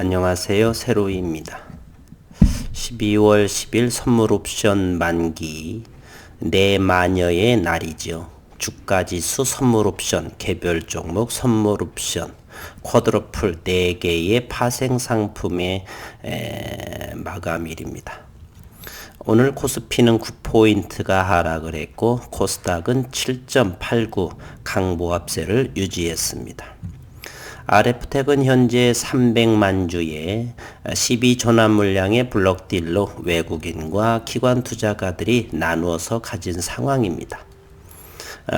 안녕하세요. 세로이입니다. 12월 10일 선물 옵션 만기 내 마녀의 날이죠. 주가지수 선물 옵션, 개별 종목 선물 옵션, 쿼드러플 4개의 파생 상품의 마감일입니다. 오늘 코스피는 9포인트가 하락을 했고 코스닥은 7.89 강보합세를 유지했습니다. RF텍은 현재 300만 주의 12조납 물량의 블록딜로 외국인과 기관 투자가들이 나누어서 가진 상황입니다.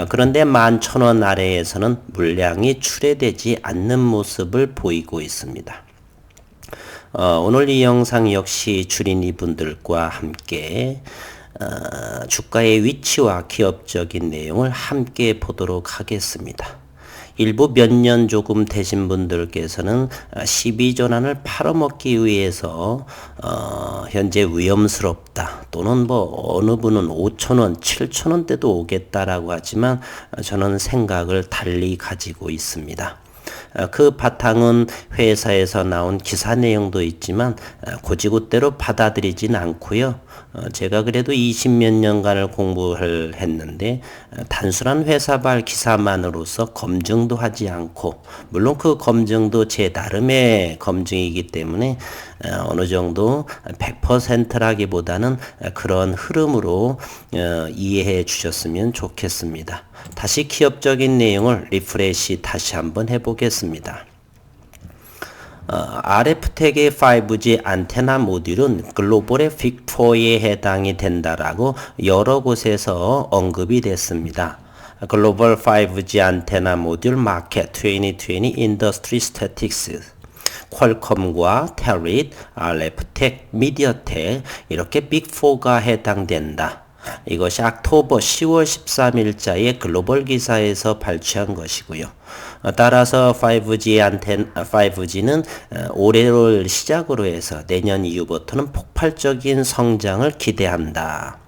그런데 11,000원 아래에서는 물량이 출회되지 않는 모습을 보이고 있습니다. 오늘 이 영상 역시 주린이 분들과 함께 주가의 위치와 기업적인 내용을 함께 보도록 하겠습니다. 일부 몇 년 조금 되신 분들께서는 12전환을 팔아먹기 위해서 현재 위험스럽다 또는 어느 분은 5,000원, 7,000원대도 오겠다라고 하지만 저는 생각을 달리 가지고 있습니다. 그 바탕은 회사에서 나온 기사 내용도 있지만 고지고대로 받아들이진 않고요. 제가 그래도 20몇 년간을 공부를 했는데 단순한 회사발 기사만으로서 검증도 하지 않고, 물론 그 검증도 제 나름의 검증이기 때문에 어느 정도 100%라기보다는 그런 흐름으로 이해해 주셨으면 좋겠습니다. 다시 기업적인 내용을 리프레시 다시 한번 해보겠습니다. RF텍의 5G 안테나 모듈은 글로벌의 빅4에 해당이 된다라고 여러 곳에서 언급이 됐습니다. 글로벌 5G 안테나 모듈 마켓 2020 인더스트리 스태틱스, 퀄컴과 테릿, RF텍, 미디어텍 이렇게 빅4가 해당된다. 이것이 옥토버 10월 13일자의 글로벌 기사에서 발췌한 것이고요. 따라서 5G는 올해를 시작으로 해서 내년 이후부터는 폭발적인 성장을 기대한다.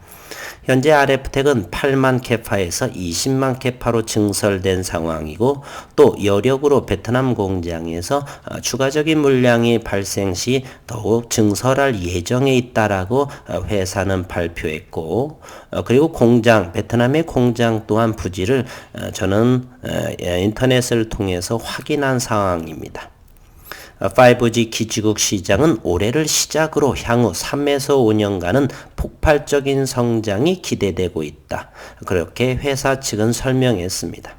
현재 RF텍은 8만 캐파에서 20만 캐파로 증설된 상황이고, 또 여력으로 베트남 공장에서 추가적인 물량이 발생 시 더욱 증설할 예정에 있다라고 회사는 발표했고, 그리고 베트남의 공장 또한 부지를 저는 인터넷을 통해서 확인한 상황입니다. 5G 기지국 시장은 올해를 시작으로 향후 3에서 5년간은 폭발적인 성장이 기대되고 있다. 그렇게 회사 측은 설명했습니다.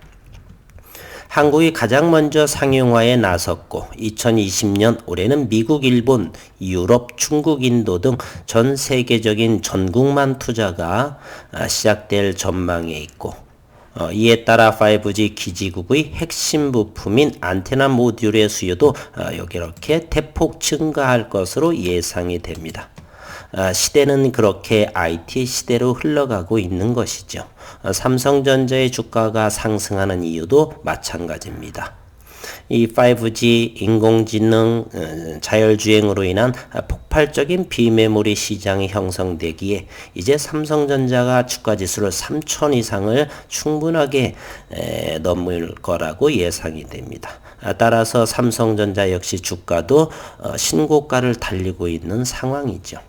한국이 가장 먼저 상용화에 나섰고 2020년 올해는 미국, 일본, 유럽, 중국, 인도 등 전 세계적인 전국만 투자가 시작될 전망에 있고, 이에 따라 5G 기지국의 핵심 부품인 안테나 모듈의 수요도 이렇게 대폭 증가할 것으로 예상이 됩니다. 시대는 그렇게 IT 시대로 흘러가고 있는 것이죠. 삼성전자의 주가가 상승하는 이유도 마찬가지입니다. 이 5G, 인공지능, 자율주행으로 인한 폭발적인 비메모리 시장이 형성되기에 이제 삼성전자가 주가지수를 3,000 이상을 충분하게 넘을 거라고 예상이 됩니다. 따라서 삼성전자 역시 주가도 신고가를 달리고 있는 상황이죠.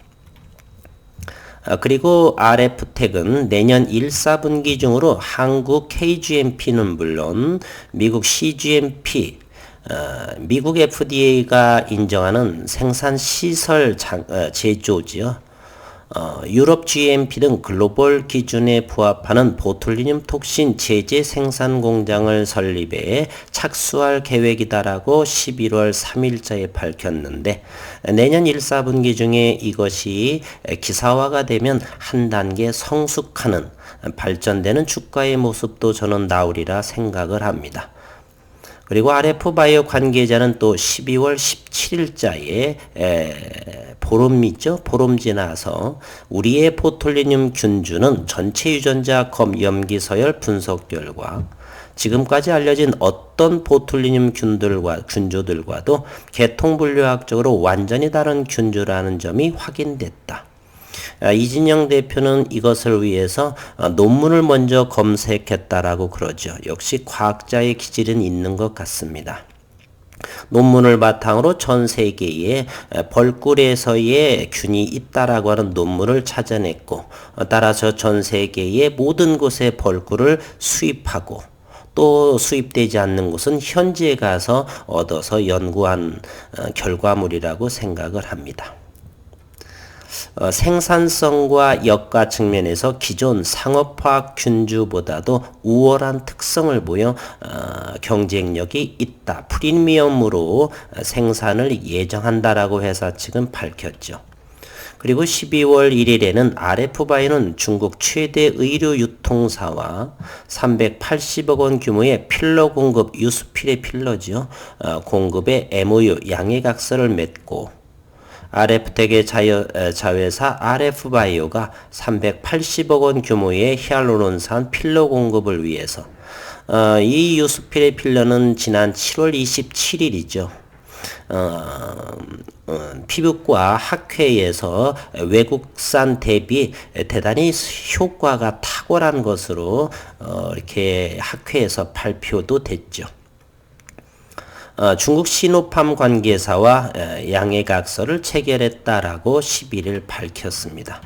그리고 RF텍은 내년 1, 4분기 중으로 한국 KGMP는 물론 미국 CGMP, 미국 FDA가 인정하는 생산 시설 제조지요. 유럽 GMP 등 글로벌 기준에 부합하는 보툴리늄 톡신 제재 생산 공장을 설립해 착수할 계획이다라고 11월 3일자에 밝혔는데, 내년 1, 4분기 중에 이것이 기사화가 되면 한 단계 성숙하는 발전되는 주가의 모습도 저는 나오리라 생각을 합니다. 그리고 RF바이오 관계자는 또 12월 17일자에 보름 지나서 우리의 보툴리늄 균주는 전체 유전자 염기 서열 분석 결과 지금까지 알려진 어떤 보툴리늄 균주들과도 계통분류학적으로 완전히 다른 균주라는 점이 확인됐다. 이진영 대표는 이것을 위해서 논문을 먼저 검색했다라고 그러죠. 역시 과학자의 기질은 있는 것 같습니다. 논문을 바탕으로 전 세계에 벌꿀에서의 균이 있다라고 하는 논문을 찾아냈고, 따라서 전 세계의 모든 곳에 벌꿀을 수입하고, 또 수입되지 않는 곳은 현지에 가서 얻어서 연구한 결과물이라고 생각을 합니다. 생산성과 역가 측면에서 기존 상업화학 균주보다도 우월한 특성을 보여 경쟁력이 있다. 프리미엄으로 생산을 예정한다라고 회사 측은 밝혔죠. 그리고 12월 1일에는 RF바이오는 중국 최대 의류 유통사와 380억 원 규모의 필러 공급, 유스필의 필러죠. 공급의 MOU 양해각서를 맺고, RF텍의 자회사 RF바이오가 380억 원 규모의 히알루론산 필러 공급을 위해서, 이 유스필의 필러는 지난 7월 27일이죠. 피부과 학회에서 외국산 대비 대단히 효과가 탁월한 것으로 이렇게 학회에서 발표도 됐죠. 중국 시노팜 관계사와 양해각서를 체결했다라고 11일 밝혔습니다.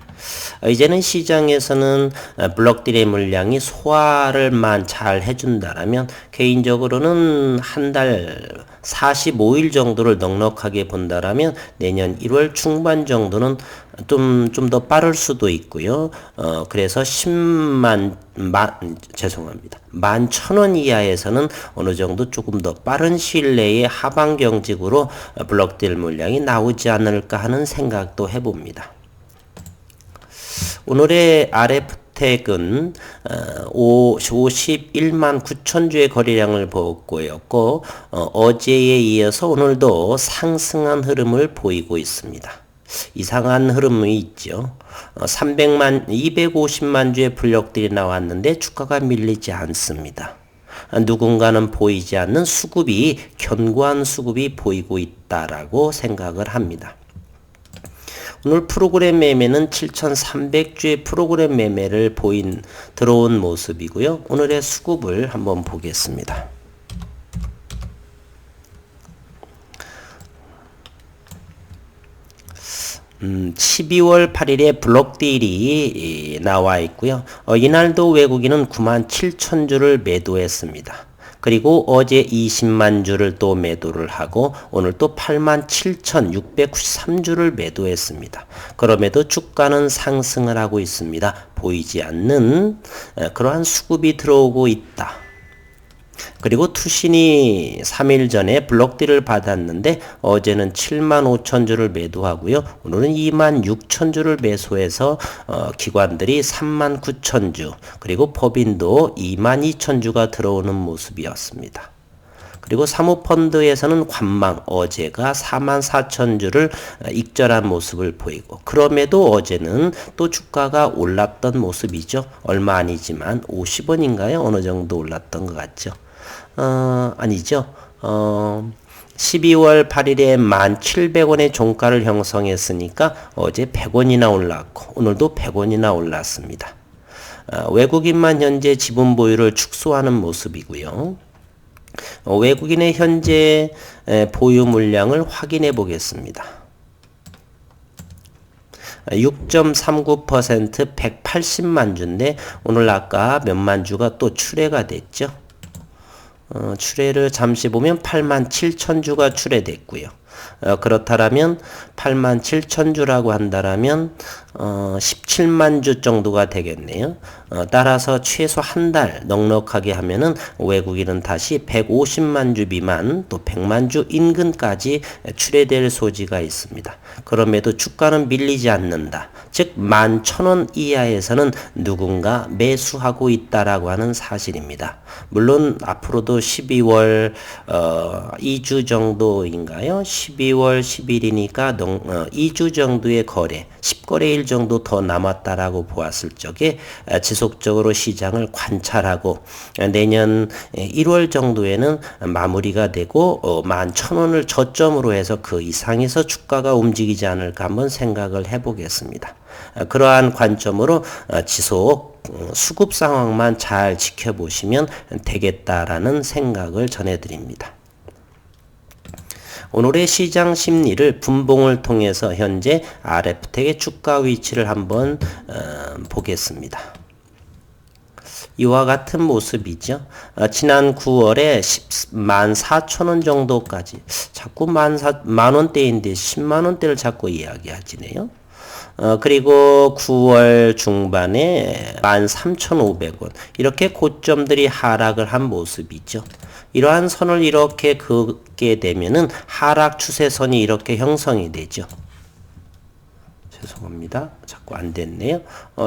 이제는 시장에서는 블록딜의 물량이 소화를만 잘 해준다라면 개인적으로는 한 달 45일 정도를 넉넉하게 본다라면 내년 1월 중반 정도는 좀 더 빠를 수도 있고요. 그래서 11,000원 이하에서는 어느 정도 조금 더 빠른 시일 내에 하방 경직으로 블록딜 물량이 나오지 않을까 하는 생각도 해봅니다. 오늘의 RF텍은 51만 9천 주의 거래량을 보였고, 어제에 이어서 오늘도 상승한 흐름을 보이고 있습니다. 이상한 흐름이 있죠. 250만 주의 블록들이 나왔는데 주가가 밀리지 않습니다. 누군가는 보이지 않는 수급이, 견고한 수급이 보이고 있다라고 생각을 합니다. 오늘 프로그램 매매는 7,300주의 프로그램 매매를 들어온 모습이고요. 오늘의 수급을 한번 보겠습니다. 12월 8일에 블록딜이 나와 있고요. 이날도 외국인은 97,000주를 매도했습니다. 그리고 어제 20만 주를 또 매도를 하고 오늘 또 87,693주를 매도했습니다. 그럼에도 주가는 상승을 하고 있습니다. 보이지 않는 그러한 수급이 들어오고 있다. 그리고 투신이 3일 전에 블록딜을 받았는데 어제는 75,000주를 매도하고요. 오늘은 26,000주를 매수해서 기관들이 39,000주, 그리고 법인도 22,000주가 들어오는 모습이었습니다. 그리고 사모펀드에서는 관망, 어제가 44,000주를 익절한 모습을 보이고, 그럼에도 어제는 또 주가가 올랐던 모습이죠. 얼마 아니지만 50원인가요? 어느 정도 올랐던 것 같죠. 아니죠. 12월 8일에 1,700원의 종가를 형성했으니까 어제 100원이나 올랐고 오늘도 100원이나 올랐습니다. 외국인만 현재 지분 보유를 축소하는 모습이고요. 외국인의 현재 보유 물량을 확인해 보겠습니다. 6.39% 180만 주인데 오늘 아까 몇만 주가 또 출회가 됐죠. 출회를 잠시 보면 87,000주가 출회됐고요. 그렇다면 87,000주라고 한다라면 17만 주 정도가 되겠네요. 따라서 최소 한 달 넉넉하게 하면은 외국인은 다시 150만 주 미만 또 100만 주 인근까지 출회될 소지가 있습니다. 그럼에도 주가는 밀리지 않는다. 즉 11,000원 이하에서는 누군가 매수하고 있다라고 하는 사실입니다. 물론 앞으로도 12월 2주 정도인가요? 12월 10일이니까 2주 정도의 거래, 10거래일 정도 더 남았다라고 보았을 적에 지속적으로 시장을 관찰하고 내년 1월 정도에는 마무리가 되고 11,000원을 저점으로 해서 그 이상에서 주가가 움직이지 않을까 한번 생각을 해보겠습니다. 그러한 관점으로 지속 수급 상황만 잘 지켜보시면 되겠다라는 생각을 전해드립니다. 오늘의 시장 심리를 분봉을 통해서 현재 RF텍의 주가 위치를 한번 보겠습니다. 이와 같은 모습이죠. 지난 9월에 14,000원 정도까지 자꾸 만원대인데 10만원대를 자꾸 이야기하지네요. 그리고 9월 중반에 13,500원 이렇게 고점들이 하락을 한 모습이죠. 이러한 선을 이렇게 긋게 되면은 하락 추세선이 이렇게 형성이 되죠. 죄송합니다. 자꾸 안 됐네요.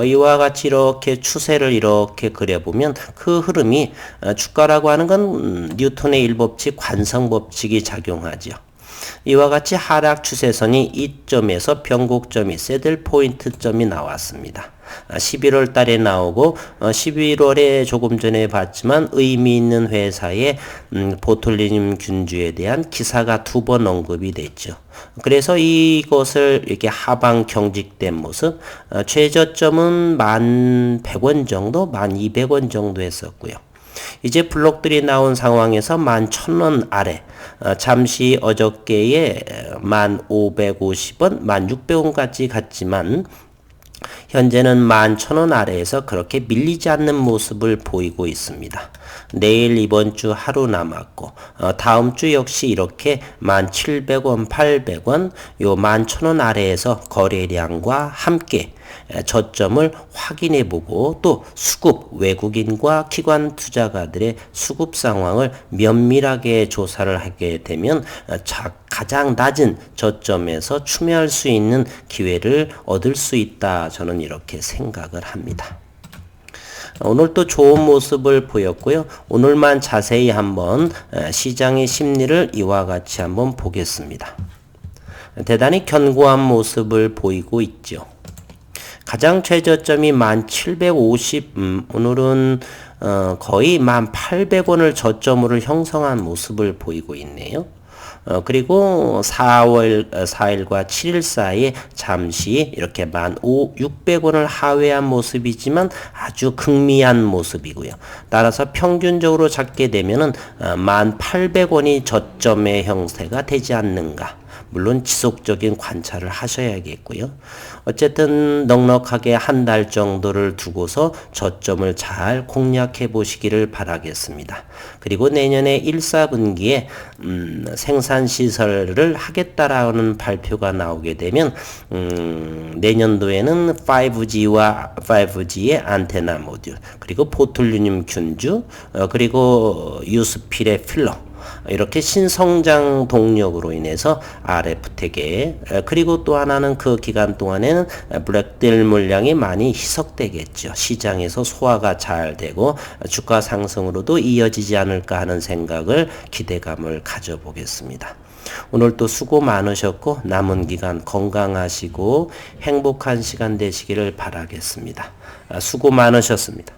이와 같이 이렇게 추세를 이렇게 그려보면 그 흐름이 주가라고 하는 건 뉴턴의 1법칙 관성법칙이 작용하죠. 이와 같이 하락 추세선이 이점에서 변곡점이 새들 포인트점이 나왔습니다. 11월 달에 나오고 11월에 조금 전에 봤지만 의미 있는 회사의 보툴리늄 균주에 대한 기사가 2번 언급이 됐죠. 그래서 이것을 이렇게 하방 경직된 모습, 최저점은 1,100원 정도, 1,200원 정도 했었고요. 이제 블록들이 나온 상황에서 11,000원 아래, 잠시 어저께에 1,550원, 1,600원까지 갔지만 현재는 11,000원 아래에서 그렇게 밀리지 않는 모습을 보이고 있습니다. 내일 이번 주 하루 남았고 다음 주 역시 이렇게 1,700원, 800원, 요 11,000원 아래에서 거래량과 함께 저점을 확인해 보고 또 수급 외국인과 기관 투자가들의 수급 상황을 면밀하게 조사를 하게 되면 가장 낮은 저점에서 추매할 수 있는 기회를 얻을 수 있다. 저는 이렇게 생각을 합니다. 오늘 또 좋은 모습을 보였고요. 오늘만 자세히 한번 시장의 심리를 이와 같이 한번 보겠습니다. 대단히 견고한 모습을 보이고 있죠. 가장 최저점이 1,750, 오늘은 거의 1,800원을 저점으로 형성한 모습을 보이고 있네요. 그리고 4월 4일과 7일 사이에 잠시 이렇게 1,600원을 하회한 모습이지만 아주 극미한 모습이고요. 따라서 평균적으로 잡게 되면은 1,800원이 저점의 형태가 되지 않는가. 물론 지속적인 관찰을 하셔야겠고요. 어쨌든 넉넉하게 한 달 정도를 두고서 저점을 잘 공략해 보시기를 바라겠습니다. 그리고 내년에 1, 4분기에 생산시설을 하겠다라는 발표가 나오게 되면 내년도에는 5G와 5G의 안테나 모듈 그리고 보툴리늄 균주 그리고 유스필의 필러 이렇게 신성장 동력으로 인해서 RF텍에 그리고 또 하나는 그 기간 동안에는 블랙딜 물량이 많이 희석되겠죠. 시장에서 소화가 잘 되고 주가 상승으로도 이어지지 않을까 하는 생각을 기대감을 가져보겠습니다. 오늘 또 수고 많으셨고 남은 기간 건강하시고 행복한 시간 되시기를 바라겠습니다. 수고 많으셨습니다.